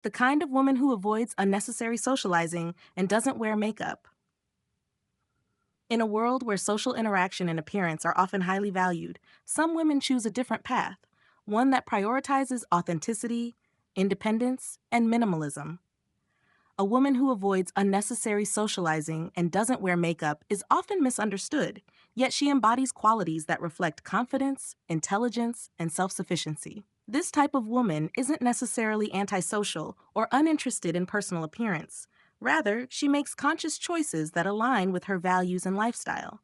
The kind of woman who avoids unnecessary socializing and doesn't wear makeup. In a world where social interaction and appearance are often highly valued, some women choose a different path, one that prioritizes authenticity, independence, and minimalism. A woman who avoids unnecessary socializing and doesn't wear makeup is often misunderstood, yet she embodies qualities that reflect confidence, intelligence, and self sufficiency. This type of woman isn't necessarily antisocial or uninterested in personal appearance. Rather, she makes conscious choices that align with her values and lifestyle.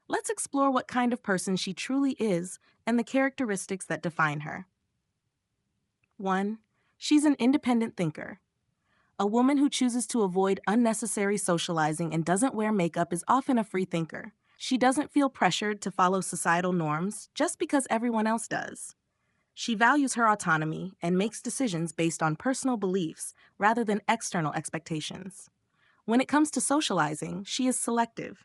Let's explore what kind of person she truly is and the characteristics that define her. 1. She's an independent thinker. A woman who chooses to avoid unnecessary socializing and doesn't wear makeup is often a free thinker. She doesn't feel pressured to follow societal norms just because everyone else does. She values her autonomy and makes decisions based on personal beliefs rather than external expectations. When it comes to socializing, she is selective.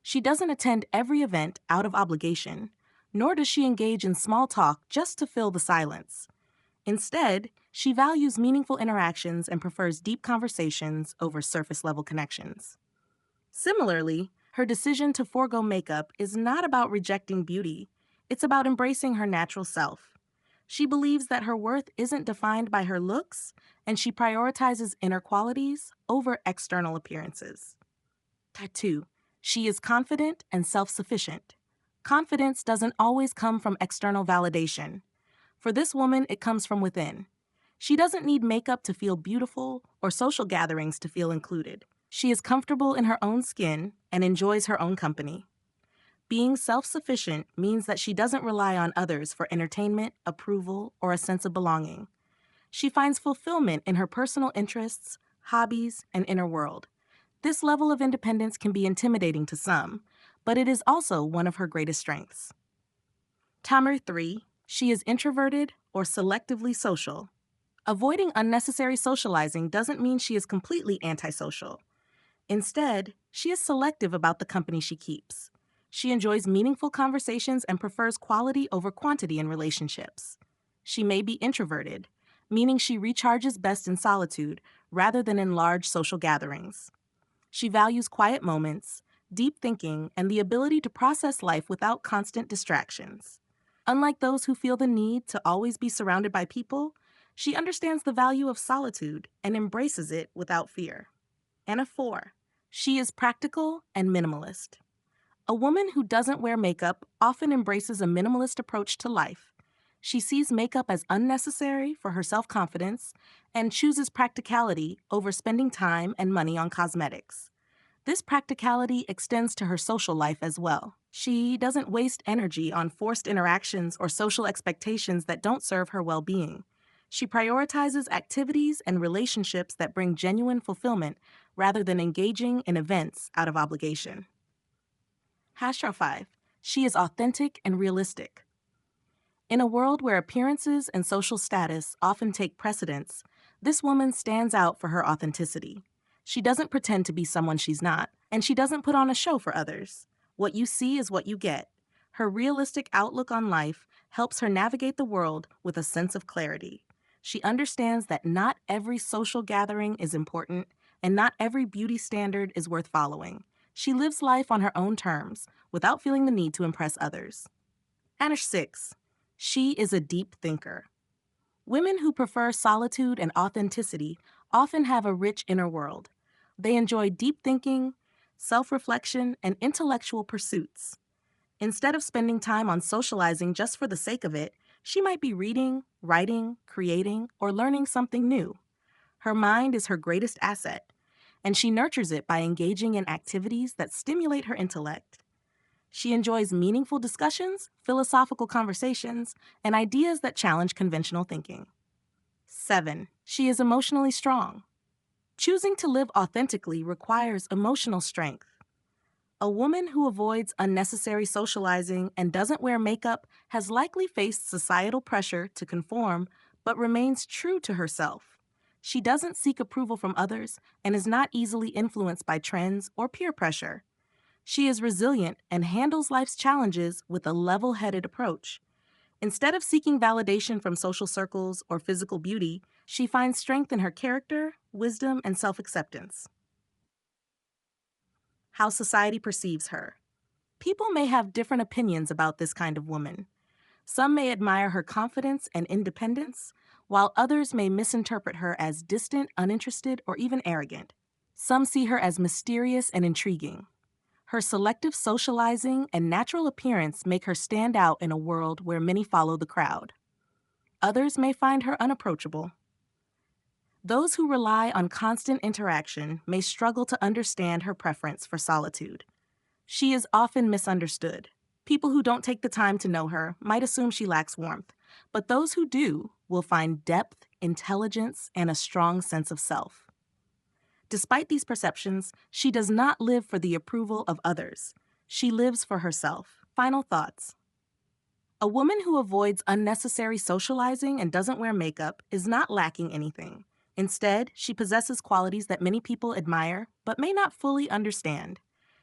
She doesn't attend every event out of obligation, nor does she engage in small talk just to fill the silence. Instead, she values meaningful interactions and prefers deep conversations over surface level connections. Similarly, her decision to forego makeup is not about rejecting beauty, it's about embracing her natural self. She believes that her worth isn't defined by her looks, and she prioritizes inner qualities over external appearances. Type 2. She is confident and self sufficient. Confidence doesn't always come from external validation. For this woman, it comes from within. She doesn't need makeup to feel beautiful or social gatherings to feel included. She is comfortable in her own skin and enjoys her own company. Being self-sufficient means that she doesn't rely on others for entertainment, approval, or a sense of belonging. She finds fulfillment in her personal interests, hobbies, and inner world. This level of independence can be intimidating to some, but it is also one of her greatest strengths. Timer 3. She is introverted or selectively social. Avoiding unnecessary socializing doesn't mean she is completely antisocial. Instead, she is selective about the company she keeps. She enjoys meaningful conversations and prefers quality over quantity in relationships. She may be introverted, meaning she recharges best in solitude rather than in large social gatherings. She values quiet moments, deep thinking, and the ability to process life without constant distractions. Unlike those who feel the need to always be surrounded by people, she understands the value of solitude and embraces it without fear. And a 4. She is practical and minimalist. A woman who doesn't wear makeup often embraces a minimalist approach to life. She sees makeup as unnecessary for her self-confidence and chooses practicality over spending time and money on cosmetics. This practicality extends to her social life as well. She doesn't waste energy on forced interactions or social expectations that don't serve her well-being. She prioritizes activities and relationships that bring genuine fulfillment rather than engaging in events out of obligation. Hashtag 5. She is authentic and realistic. In a world where appearances and social status often take precedence, this woman stands out for her authenticity. She doesn't pretend to be someone she's not, and she doesn't put on a show for others. What you see is what you get. Her realistic outlook on life helps her navigate the world with a sense of clarity. She understands that not every social gathering is important, and not every beauty standard is worth following. She lives life on her own terms, without feeling the need to impress others. And 6. She is a deep thinker. Women who prefer solitude and authenticity often have a rich inner world. They enjoy deep thinking, self-reflection, and intellectual pursuits. Instead of spending time on socializing just for the sake of it, she might be reading, writing, creating, or learning something new. Her mind is her greatest asset, and she nurtures it by engaging in activities that stimulate her intellect. She enjoys meaningful discussions, philosophical conversations, and ideas that challenge conventional thinking. 7. She is emotionally strong. Choosing to live authentically requires emotional strength. A woman who avoids unnecessary socializing and doesn't wear makeup has likely faced societal pressure to conform, but remains true to herself. She doesn't seek approval from others and is not easily influenced by trends or peer pressure. She is resilient and handles life's challenges with a level-headed approach. Instead of seeking validation from social circles or physical beauty, She finds strength in her character, wisdom, and self acceptance. How society perceives her. People may have different opinions about this kind of woman. Some may admire her confidence and independence, while others may misinterpret her as distant, uninterested, or even arrogant. Some see her as mysterious and intriguing. Her selective socializing and natural appearance make her stand out in a world where many follow the crowd. Others may find her unapproachable. Those who rely on constant interaction may struggle to understand her preference for solitude. She is often misunderstood. People who don't take the time to know her might assume she lacks warmth, but those who do will find depth, intelligence, and a strong sense of self. Despite these perceptions, she does not live for the approval of others. She lives for herself. Final thoughts. A woman who avoids unnecessary socializing and doesn't wear makeup is not lacking anything. Instead, she possesses qualities that many people admire but may not fully understand.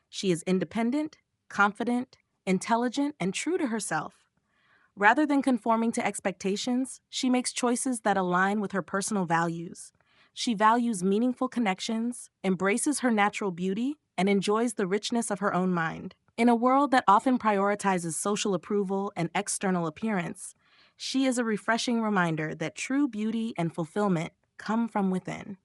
She is independent, confident, intelligent, and true to herself. Rather than conforming to expectations, she makes choices that align with her personal values. She values meaningful connections, embraces her natural beauty, and enjoys the richness of her own mind. In a world that often prioritizes social approval and external appearance, she is a refreshing reminder that true beauty and fulfillment come from within.